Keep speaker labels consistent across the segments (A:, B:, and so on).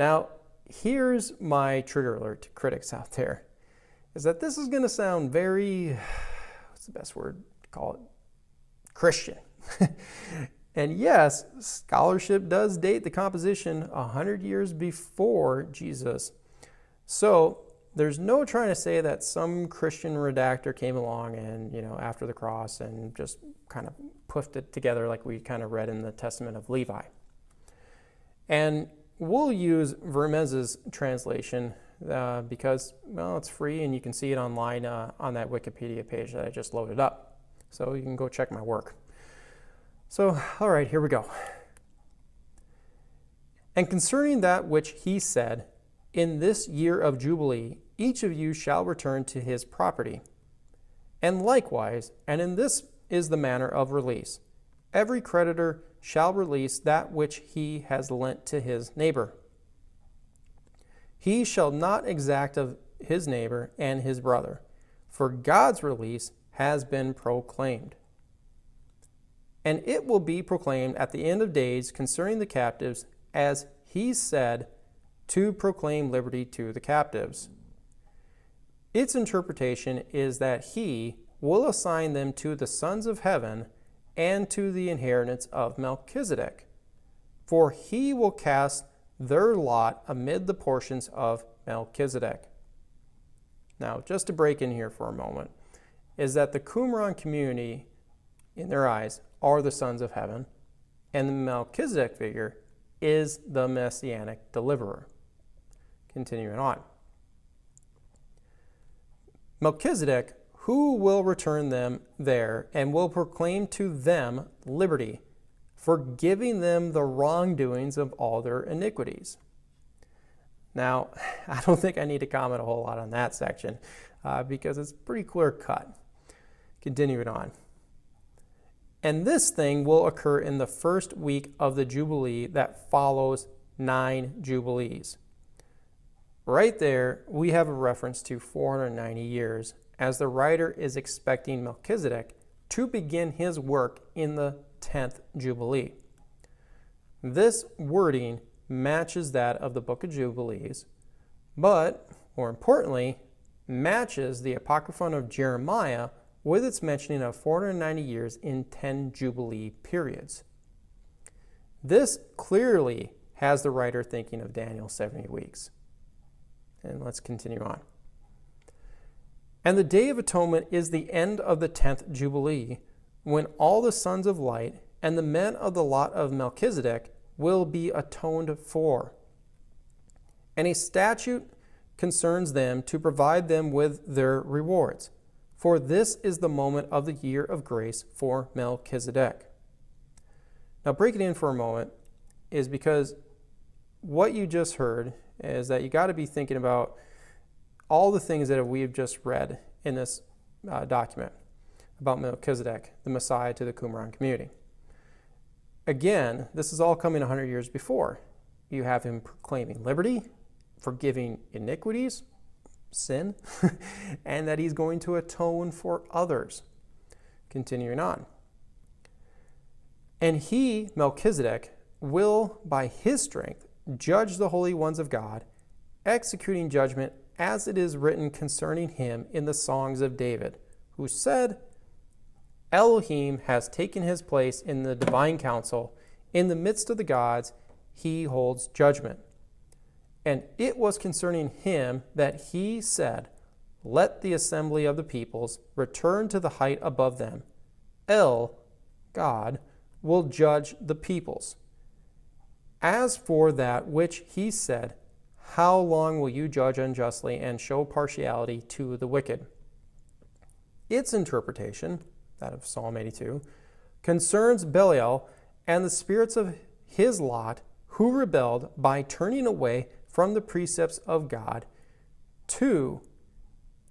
A: Now, here's my trigger alert to critics out there, is that this is going to sound very, what's the best word to call it? Christian. And yes, scholarship does date the composition 100 years before Jesus. So there's no trying to say that some Christian redactor came along and, after the cross and just kind of puffed it together like we kind of read in the Testament of Levi. And we'll use Vermez's translation because, well, it's free and you can see it online on that Wikipedia page that I just loaded up. So you can go check my work. So, all right, here we go. And concerning that which he said, in this year of Jubilee, each of you shall return to his property. And likewise, and in this is the manner of release, every creditor shall release that which he has lent to his neighbor. He shall not exact of his neighbor and his brother, for God's release has been proclaimed. And it will be proclaimed at the end of days concerning the captives, as he said, to proclaim liberty to the captives. Its interpretation is that he will assign them to the sons of heaven and to the inheritance of Melchizedek, for he will cast their lot amid the portions of Melchizedek. Now, just to break in here for a moment, is that the Qumran community, in their eyes, are the sons of heaven, and the Melchizedek figure is the Messianic deliverer. Continuing on. Melchizedek, who will return them there and will proclaim to them liberty, forgiving them the wrongdoings of all their iniquities. Now, I don't think I need to comment a whole lot on that section because it's pretty clear cut. Continuing on. And this thing will occur in the first week of the Jubilee that follows 9 Jubilees. Right there, we have a reference to 490 years, as the writer is expecting Melchizedek to begin his work in the 10th Jubilee. This wording matches that of the book of Jubilees, but, more importantly, matches the Apocryphon of Jeremiah with its mentioning of 490 years in 10 Jubilee periods. This clearly has the writer thinking of Daniel's 70 weeks. And let's continue on. And the Day of Atonement is the end of the 10th Jubilee, when all the sons of light and the men of the lot of Melchizedek will be atoned for. And a statute concerns them to provide them with their rewards. For this is the moment of the year of grace for Melchizedek. Now, break it in for a moment is because what you just heard is that you got to be thinking about all the things that we've just read in this document about Melchizedek, the Messiah to the Qumran community. Again, this is all coming 100 years before. You have him proclaiming liberty, forgiving iniquities, sin, and that he's going to atone for others. Continuing on. And he, Melchizedek, will by his strength judge the holy ones of God, executing judgment as it is written concerning him in the songs of David, who said, Elohim has taken his place in the divine council. In the midst of the gods, he holds judgment. And it was concerning him that he said, Let the assembly of the peoples return to the height above them. God, will judge the peoples. As for that which he said, how long will you judge unjustly and show partiality to the wicked? Its interpretation, that of Psalm 82, concerns Belial and the spirits of his lot who rebelled by turning away from the precepts of God. 2.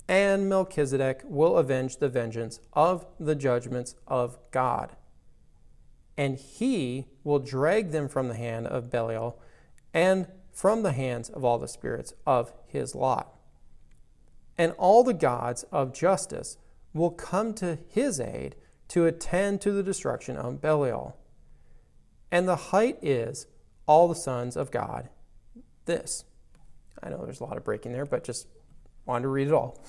A: And Melchizedek will avenge the vengeance of the judgments of God. And he will drag them from the hand of Belial and from the hands of all the spirits of his lot. And all the gods of justice will come to his aid to attend to the destruction of Belial. And the height is all the sons of God, this. I know there's a lot of breaking there, but just wanted to read it all.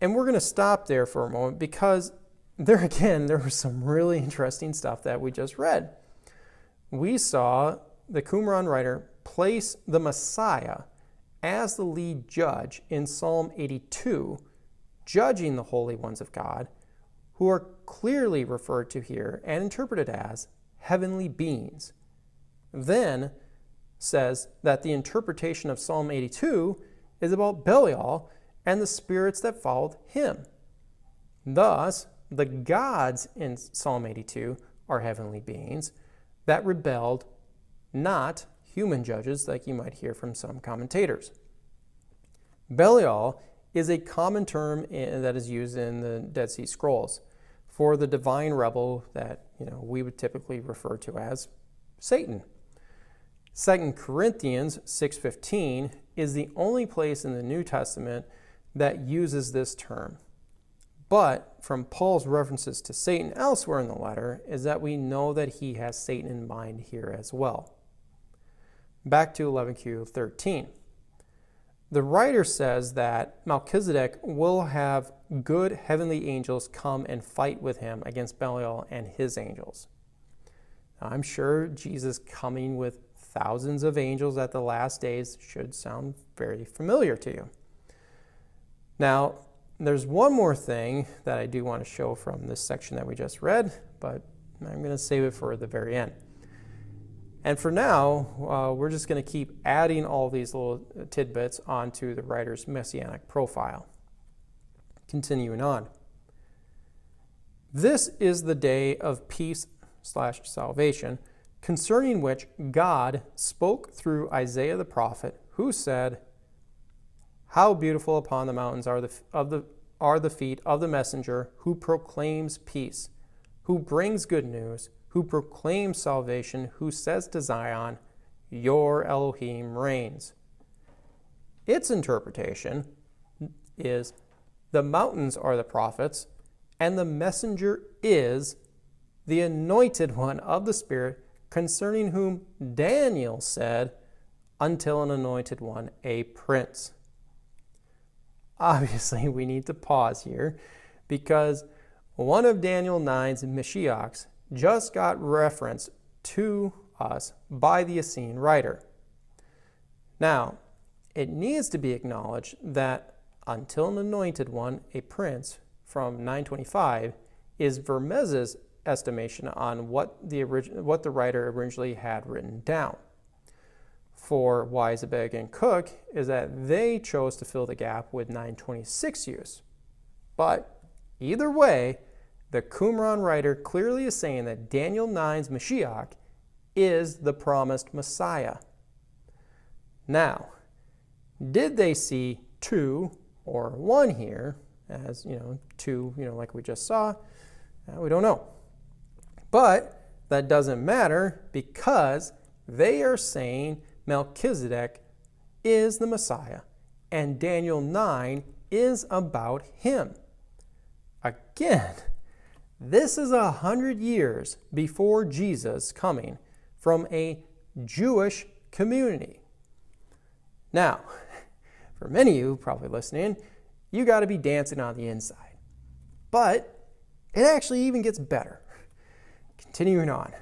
A: And we're going to stop there for a moment because there was some really interesting stuff that we just read. We saw the Qumran writer place the Messiah as the lead judge in Psalm 82, judging the holy ones of God, who are clearly referred to here and interpreted as heavenly beings. Then says that the interpretation of Psalm 82 is about Belial and the spirits that followed him. Thus, the gods in Psalm 82 are heavenly beings that rebelled, not human judges like you might hear from some commentators. Belial is a common term that is used in the Dead Sea Scrolls for the divine rebel that we would typically refer to as Satan. 2 Corinthians 6:15 is the only place in the New Testament that uses this term. But from Paul's references to Satan elsewhere in the letter is that we know that he has Satan in mind here as well. Back to 11Q13. The writer says that Melchizedek will have good heavenly angels come and fight with him against Belial and his angels. Now, I'm sure Jesus coming with thousands of angels at the last days should sound very familiar to you. Now, there's one more thing that I do want to show from this section that we just read, but I'm going to save it for the very end. And for now, we're just going to keep adding all these little tidbits onto the writer's Messianic profile. Continuing on. This is the day of peace/salvation, concerning which God spoke through Isaiah the prophet, who said, "How beautiful upon the mountains are the feet of the messenger who proclaims peace, who brings good news, who proclaims salvation, who says to Zion, your Elohim reigns." Its interpretation is the mountains are the prophets, and the messenger is the anointed one of the Spirit, concerning whom Daniel said, "Until an anointed one, a prince." Obviously, we need to pause here because one of Daniel 9's Mashiachs just got referenced to us by the Essene writer. Now, it needs to be acknowledged that until an anointed one, a prince, from 925, is Vermez's estimation on what the writer originally had written down. For Weisebeg and Cook is that they chose to fill the gap with 926 use. But either way, the Qumran writer clearly is saying that Daniel 9's Mashiach is the promised Messiah. Now, did they see 2 or 1 here, as 2, like we just saw? We don't know. But that doesn't matter because they are saying Melchizedek is the Messiah, and Daniel 9 is about him. Again, this is 100 years before Jesus coming from a Jewish community. Now, for many of you probably listening, you got to be dancing on the inside. But it actually even gets better. Continuing on.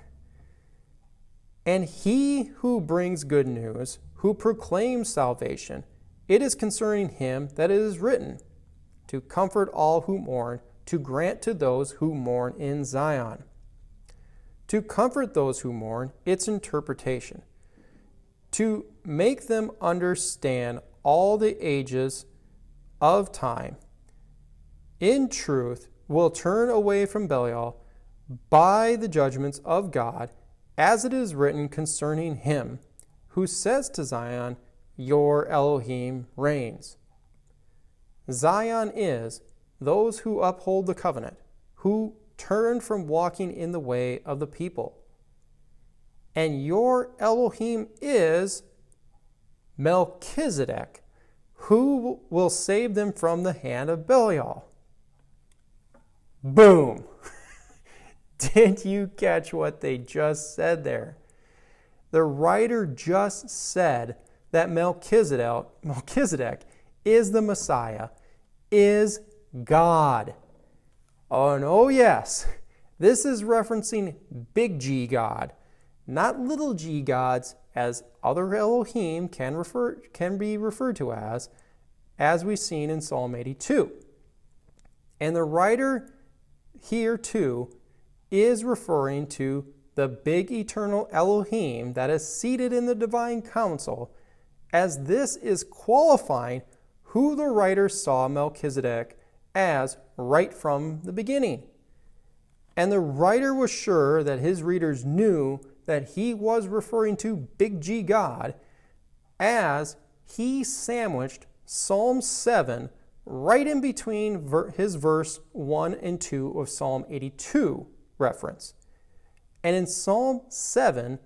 A: And he who brings good news, who proclaims salvation, it is concerning him that it is written, to comfort all who mourn, to grant to those who mourn in Zion. To comfort those who mourn, its interpretation. To make them understand all the ages of time, in truth, will turn away from Belial by the judgments of God, as it is written concerning him, who says to Zion, your Elohim reigns. Zion is those who uphold the covenant, who turn from walking in the way of the people. And your Elohim is Melchizedek, who will save them from the hand of Belial. Boom! Did you catch what they just said there? the writer just said that Melchizedek is the Messiah, is God. Oh, and oh yes, this is referencing big G God, not little g gods, as other Elohim can be referred to as we've seen in Psalm 82. And the writer here too is referring to the big eternal Elohim that is seated in the divine council, as this is qualifying who the writer saw Melchizedek as right from the beginning. And the writer was sure that his readers knew that he was referring to big G God, as he sandwiched Psalm 7 right in between his verse 1 and 2 of Psalm 82 reference. And in Psalm 7,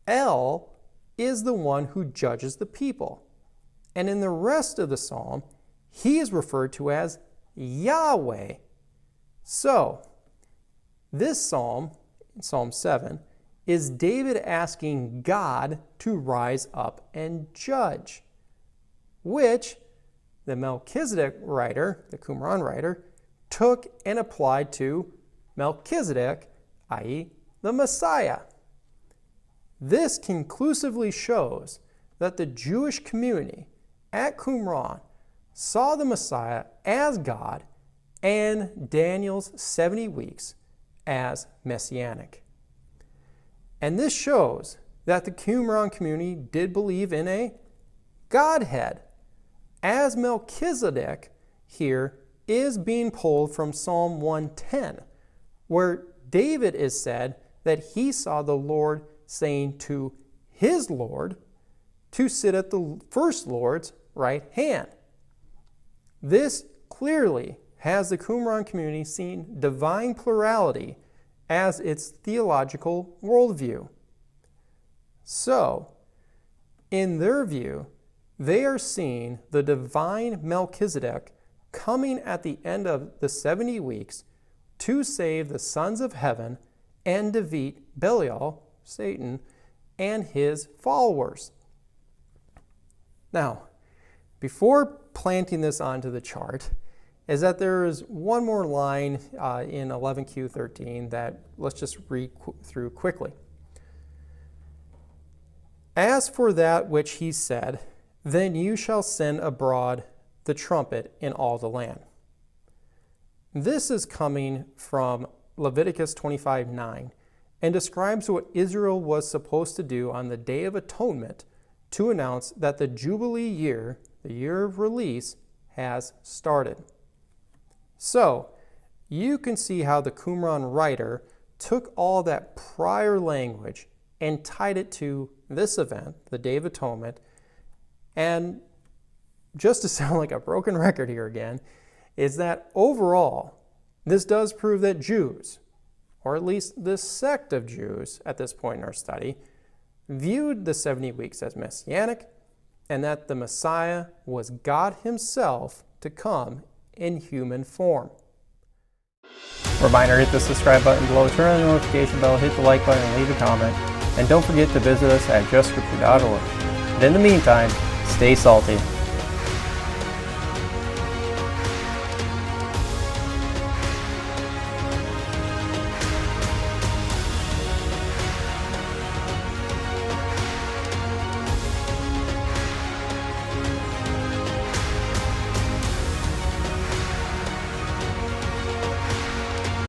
A: El is the one who judges the people. And in the rest of the psalm, he is referred to as Yahweh. So, this psalm, Psalm 7, is David asking God to rise up and judge, which the Melchizedek writer, the Qumran writer, took and applied to Melchizedek, i.e., the Messiah. This conclusively shows that the Jewish community at Qumran saw the Messiah as God and Daniel's 70 weeks as Messianic. And this shows that the Qumran community did believe in a Godhead, as Melchizedek here is being pulled from Psalm 110, where David is said that he saw the Lord saying to his Lord to sit at the first Lord's right hand. This clearly has the Qumran community seen divine plurality as its theological worldview. So, in their view, they are seeing the divine Melchizedek coming at the end of the 70 weeks to save the sons of heaven and defeat Belial, Satan, and his followers. Now, before planting this onto the chart, is that there is one more line in 11Q13 that let's just read through quickly. As for that which he said, then you shall send abroad the trumpet in all the land. This is coming from Leviticus 25:9 and describes what Israel was supposed to do on the Day of Atonement to announce that the Jubilee year, the year of release, has started. So, you can see how the Qumran writer took all that prior language and tied it to this event, the Day of Atonement, and just to sound like a broken record here again, is that overall, this does prove that Jews, or at least this sect of Jews at this point in our study, viewed the 70 weeks as messianic, and that the Messiah was God himself to come in human form. Reminder, hit the subscribe button below, turn on the notification bell, hit the like button, and leave a comment. And don't forget to visit us at justscripture.org. And in the meantime, stay salty.